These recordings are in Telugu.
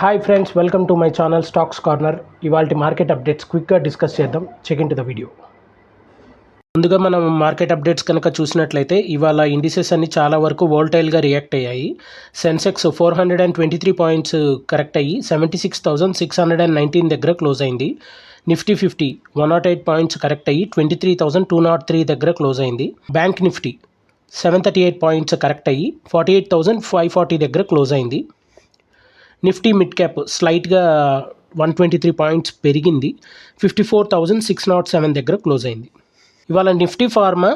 Hi friends, welcome to my channel stocks corner. ఇవాళ మార్కెట్ అప్డేట్స్ క్విక్గా డిస్కస్ చేద్దాం. Check in to the video. ముందుగా మనం మార్కెట్ అప్డేట్స్ కనుక చూసినట్లయితే ఇవాళ ఇండిసెస్ అన్ని చాలా వరకు వోల్టైల్గా రియాక్ట్ అయ్యాయి. సెన్సెక్స్ 423 పాయింట్స్ కరెక్ట్ అయ్యి 76,619 దగ్గర క్లోజ్ అయింది. నిఫ్టీ 50 108 పాయింట్స్ కరెక్ట్ అయ్యి 23,203 దగ్గర క్లోజ్ అయింది. బ్యాంక్ నిఫ్టీ 738 పాయింట్స్ కరెక్ట్ అయ్యి 48,540 దగ్గర క్లోజ్ అయింది. నిఫ్టీ మిడ్ క్యాప్ స్లైట్గా 123 పాయింట్స్ పెరిగింది, 54,607 దగ్గర క్లోజ్ అయింది. ఇవాళ నిఫ్టీ ఫార్మా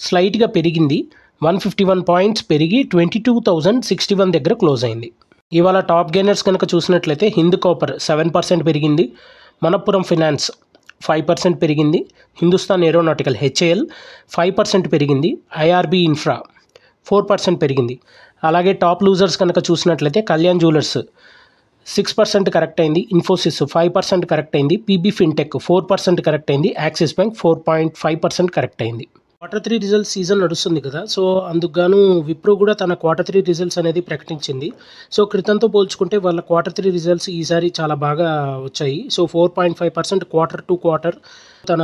స్లైట్గా పెరిగింది, 151 పాయింట్స్ పెరిగి 22,061 దగ్గర క్లోజ్ అయింది. ఇవాళ టాప్ గెయినర్స్ కనుక చూసినట్లయితే హింద్ కాపర్ 7% పెరిగింది, మనప్పురం ఫైనాన్స్ 5% పెరిగింది, హిందుస్థాన్ ఏరోనాటికల్ HAL 5% పెరిగింది, ఐఆర్బీ ఇన్ఫ్రా 4% పెరిగింది. అలాగే టాప్ లూజర్స్ కనుక చూసినట్లయితే కళ్యాణ్ జ్యువెలర్స్ 6% కరెక్ట్ అయింది, ఇన్ఫోసిస్ 5% కరెక్ట్ అయింది, పీబీ ఫిన్టెక్ 4% కరెక్ట్ అయింది, యాక్సిస్ బ్యాంక్ 4.5% కరెక్ట్ అయింది. Q3 రిజల్ట్స్ సీజన్ నడుస్తుంది కదా, సో అందుకు గాను విప్రో కూడా తన Q3 రిజల్ట్స్ అనేది ప్రకటించింది. సో క్రితంతో పోల్చుకుంటే వాళ్ళ Q3 రిజల్ట్స్ ఈసారి చాలా బాగా వచ్చాయి. సో 4.5% క్వార్టర్ టు క్వార్టర్ తన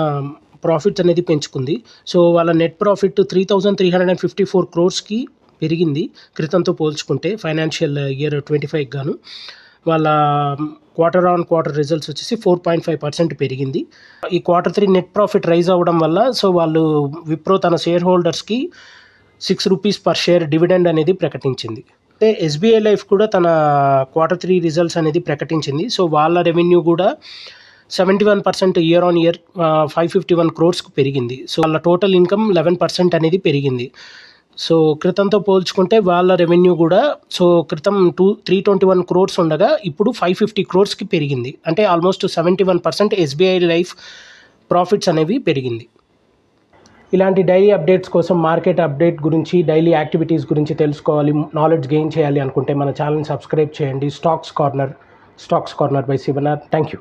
ప్రాఫిట్స్ అనేది పెంచుకుంది. సో వాళ్ళ నెట్ ప్రాఫిట్ 3,354 crores పెరిగింది క్రితంతో పోల్చుకుంటే ఫైనాన్షియల్ ఇయర్ 25 గాను. వాళ్ళ క్వార్టర్ ఆన్ క్వార్టర్ రిజల్ట్స్ వచ్చేసి 4.5% పెరిగింది. ఈ Q3 నెట్ ప్రాఫిట్ రైజ్ అవ్వడం వల్ల సో వాళ్ళు విప్రో తన షేర్ హోల్డర్స్కి ₹6 పర్ షేర్ డివిడెండ్ అనేది ప్రకటించింది. అయితే SBI లైఫ్ కూడా తన Q3 రిజల్ట్స్ అనేది ప్రకటించింది. సో వాళ్ళ రెవెన్యూ కూడా 71% ఇయర్ ఆన్ ఇయర్ 551 crores పెరిగింది. సో వాళ్ళ టోటల్ ఇన్కమ్ 11% అనేది పెరిగింది. సో క్రితంతో పోల్చుకుంటే వాళ్ళ రెవెన్యూ కూడా సో క్రితం 321 crores ఉండగా ఇప్పుడు 550 crores పెరిగింది. అంటే ఆల్మోస్ట్ 71% SBI లైఫ్ ప్రాఫిట్స్ అనేవి పెరిగింది. ఇలాంటి డైలీ అప్డేట్స్ కోసం మార్కెట్ అప్డేట్ గురించి, డైలీ యాక్టివిటీస్ గురించి తెలుసుకోవాలి, నాలెడ్జ్ గెయిన్ చేయాలి అనుకుంటే మన ఛానల్ని సబ్స్క్రైబ్ చేయండి. Stocks corner by Shivanath. Thank you.